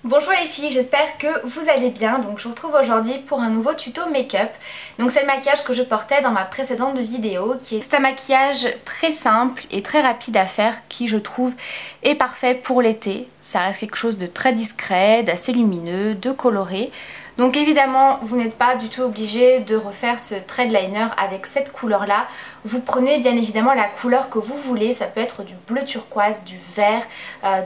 Bonjour les filles, j'espère que vous allez bien. Donc je vous retrouve aujourd'hui pour un nouveau tuto make-up. Donc c'est le maquillage que je portais dans ma précédente vidéo c'est un maquillage très simple et très rapide à faire qui je trouve est parfait pour l'été. Ça reste quelque chose de très discret, d'assez lumineux, de coloré. Donc évidemment vous n'êtes pas du tout obligé de refaire ce thread liner avec cette couleur là. Vous prenez bien évidemment la couleur que vous voulez, ça peut être du bleu turquoise, du vert,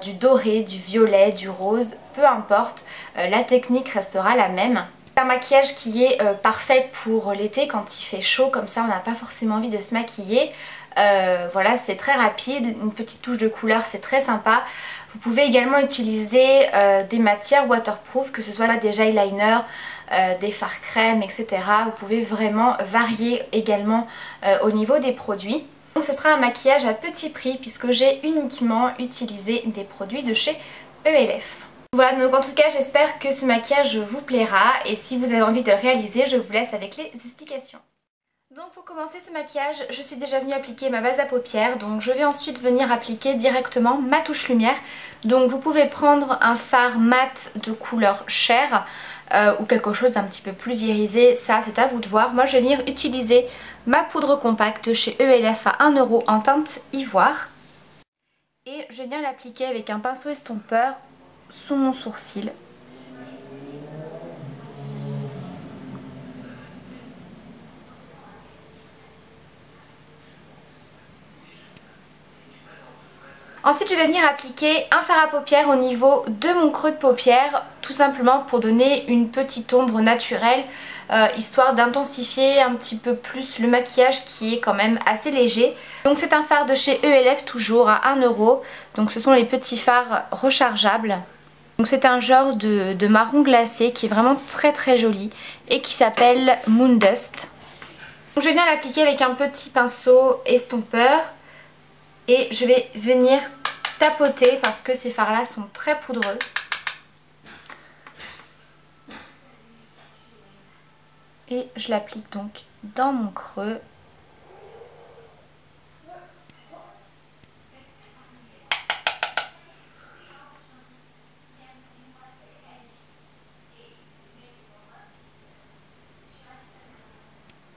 du doré, du violet, du rose, peu importe, la technique restera la même. C'est un maquillage qui est parfait pour l'été quand il fait chaud, comme ça on n'a pas forcément envie de se maquiller. Voilà, c'est très rapide, une petite touche de couleur, c'est très sympa. Vous pouvez également utiliser des matières waterproof, que ce soit des eyeliners, des fards crème, etc. Vous pouvez vraiment varier également au niveau des produits. Donc ce sera un maquillage à petit prix puisque j'ai uniquement utilisé des produits de chez ELF. Voilà, donc en tout cas j'espère que ce maquillage vous plaira et si vous avez envie de le réaliser, je vous laisse avec les explications. Donc pour commencer ce maquillage, je suis déjà venue appliquer ma base à paupières, donc je vais ensuite venir appliquer directement ma touche lumière. Donc vous pouvez prendre un fard mat de couleur chair ou quelque chose d'un petit peu plus irisé, ça c'est à vous de voir. Moi je vais venir utiliser ma poudre compacte chez ELF à 1 € en teinte ivoire. Et je viens l'appliquer avec un pinceau estompeur sous mon sourcil. Ensuite je vais venir appliquer un fard à paupières au niveau de mon creux de paupière, tout simplement pour donner une petite ombre naturelle, histoire d'intensifier un petit peu plus le maquillage qui est quand même assez léger. Donc c'est un fard de chez ELF toujours à 1 €, donc ce sont les petits fards rechargeables. Donc c'est un genre de marron glacé qui est vraiment très joli et qui s'appelle Moon Dust. Donc je vais venir l'appliquer avec un petit pinceau estompeur. Et je vais venir tapoter parce que ces fards là sont très poudreux. Et je l'applique donc dans mon creux.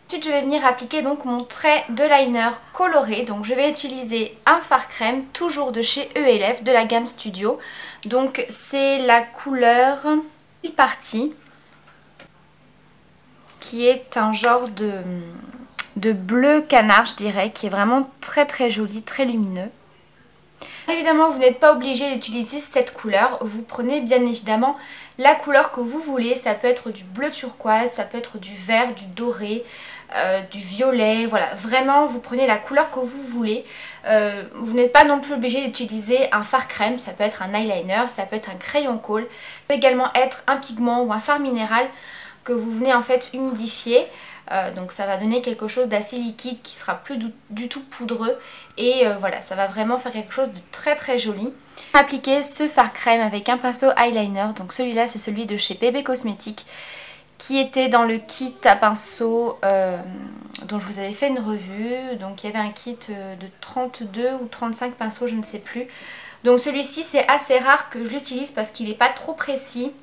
Ensuite je vais venir appliquer donc mon trait de liner coloré, donc je vais utiliser un fard crème toujours de chez ELF de la gamme Studio, donc c'est la couleur Party qui est un genre de bleu canard je dirais, qui est vraiment très joli, très lumineux. Évidemment vous n'êtes pas obligé d'utiliser cette couleur, vous prenez bien évidemment la couleur que vous voulez, ça peut être du bleu turquoise, ça peut être du vert, du doré, du violet, voilà, vraiment vous prenez la couleur que vous voulez. Vous n'êtes pas non plus obligé d'utiliser un fard crème, ça peut être un eyeliner, ça peut être un crayon colle, ça peut également être un pigment ou un fard minéral que vous venez en fait humidifier. Donc ça va donner quelque chose d'assez liquide qui sera plus du tout poudreux et voilà, ça va vraiment faire quelque chose de très joli. Appliquer ce fard crème avec un pinceau eyeliner, donc celui-là c'est celui de chez Bébé Cosmétiques qui était dans le kit à pinceau dont je vous avais fait une revue. Donc il y avait un kit de 32 ou 35 pinceaux, je ne sais plus. Donc celui-ci c'est assez rare que je l'utilise parce qu'il n'est pas trop précis.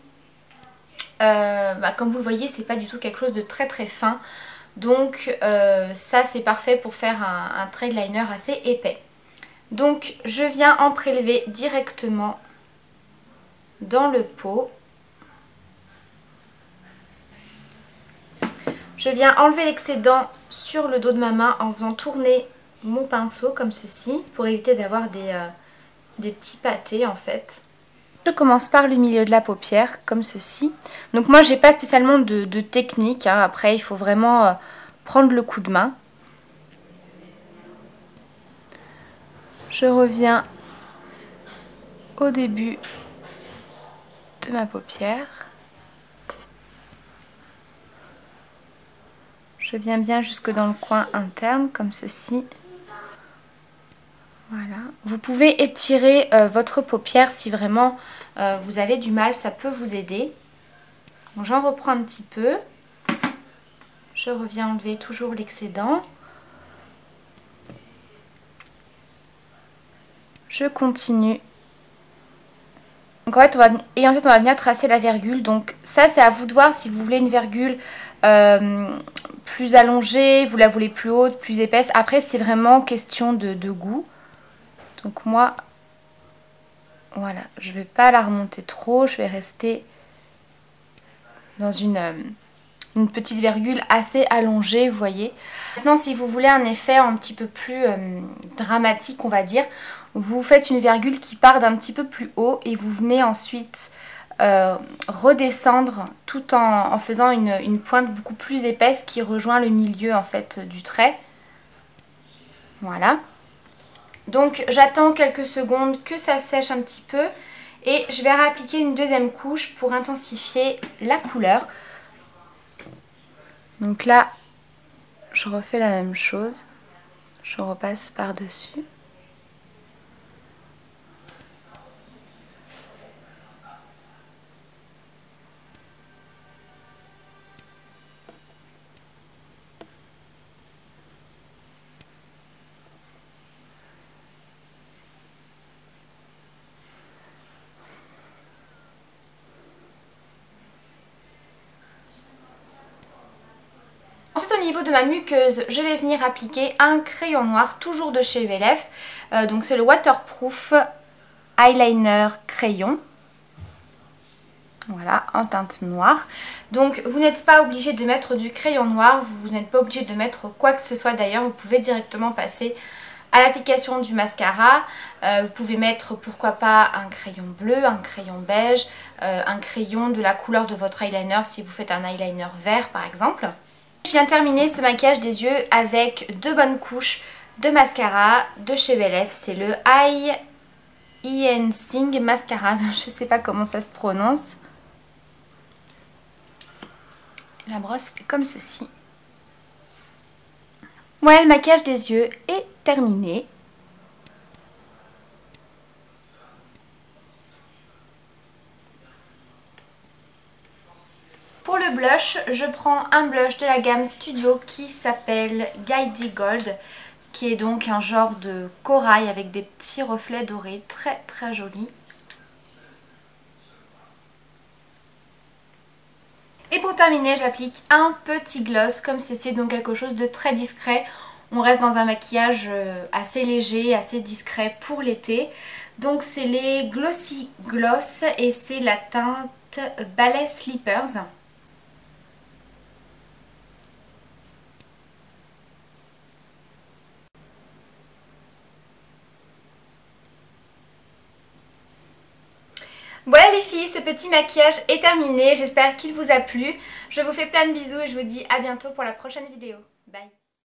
Comme vous le voyez c'est pas du tout quelque chose de très fin, donc ça c'est parfait pour faire un thread liner assez épais. Donc je viens en prélever directement dans le pot. Je viens enlever l'excédent sur le dos de ma main en faisant tourner mon pinceau comme ceci pour éviter d'avoir des petits pâtés en fait. Je commence par le milieu de la paupière comme ceci. Donc moi j'ai pas spécialement de technique, hein. Après il faut vraiment prendre le coup de main. Je reviens au début de ma paupière. Je viens bien jusque dans le coin interne comme ceci. Voilà. Vous pouvez étirer votre paupière si vraiment vous avez du mal, ça peut vous aider. J'en reprends un petit peu. Je reviens enlever toujours l'excédent. Je continue Donc en fait, et ensuite on va venir tracer la virgule. Donc ça c'est à vous de voir si vous voulez une virgule plus allongée, vous la voulez plus haute, plus épaisse. Après c'est vraiment question de goût. Donc moi, voilà, je vais pas la remonter trop, je vais rester dans une petite virgule assez allongée, vous voyez. Maintenant si vous voulez un effet un petit peu plus dramatique on va dire, vous faites une virgule qui part d'un petit peu plus haut et vous venez ensuite redescendre tout en faisant une pointe beaucoup plus épaisse qui rejoint le milieu en fait du trait. Voilà. Donc j'attends quelques secondes que ça sèche un petit peu et je vais réappliquer une deuxième couche pour intensifier la couleur. Donc là, je refais la même chose, je repasse par-dessus. Ensuite au niveau de ma muqueuse, je vais venir appliquer un crayon noir, toujours de chez ULF. Donc c'est le Waterproof Eyeliner Crayon. Voilà, en teinte noire. Donc vous n'êtes pas obligé de mettre du crayon noir, vous n'êtes pas obligé de mettre quoi que ce soit d'ailleurs. Vous pouvez directement passer à l'application du mascara. Vous pouvez mettre pourquoi pas un crayon bleu, un crayon beige, un crayon de la couleur de votre eyeliner si vous faites un eyeliner vert par exemple. Je viens terminer ce maquillage des yeux avec 2 bonnes couches de mascara de chez ULF. C'est le Enhancing Mascara, je sais pas comment ça se prononce. La brosse est comme ceci. Voilà, le maquillage des yeux est terminé. Pour le blush, je prends un blush de la gamme Studio qui s'appelle Guidey Gold, qui est donc un genre de corail avec des petits reflets dorés, très très joli. Et pour terminer, j'applique un petit gloss comme ceci, donc quelque chose de très discret. On reste dans un maquillage assez léger, assez discret pour l'été. Donc c'est les Glossy Gloss et c'est la teinte Ballet Slippers. Voilà les filles, ce petit maquillage est terminé, j'espère qu'il vous a plu. Je vous fais plein de bisous et je vous dis à bientôt pour la prochaine vidéo. Bye!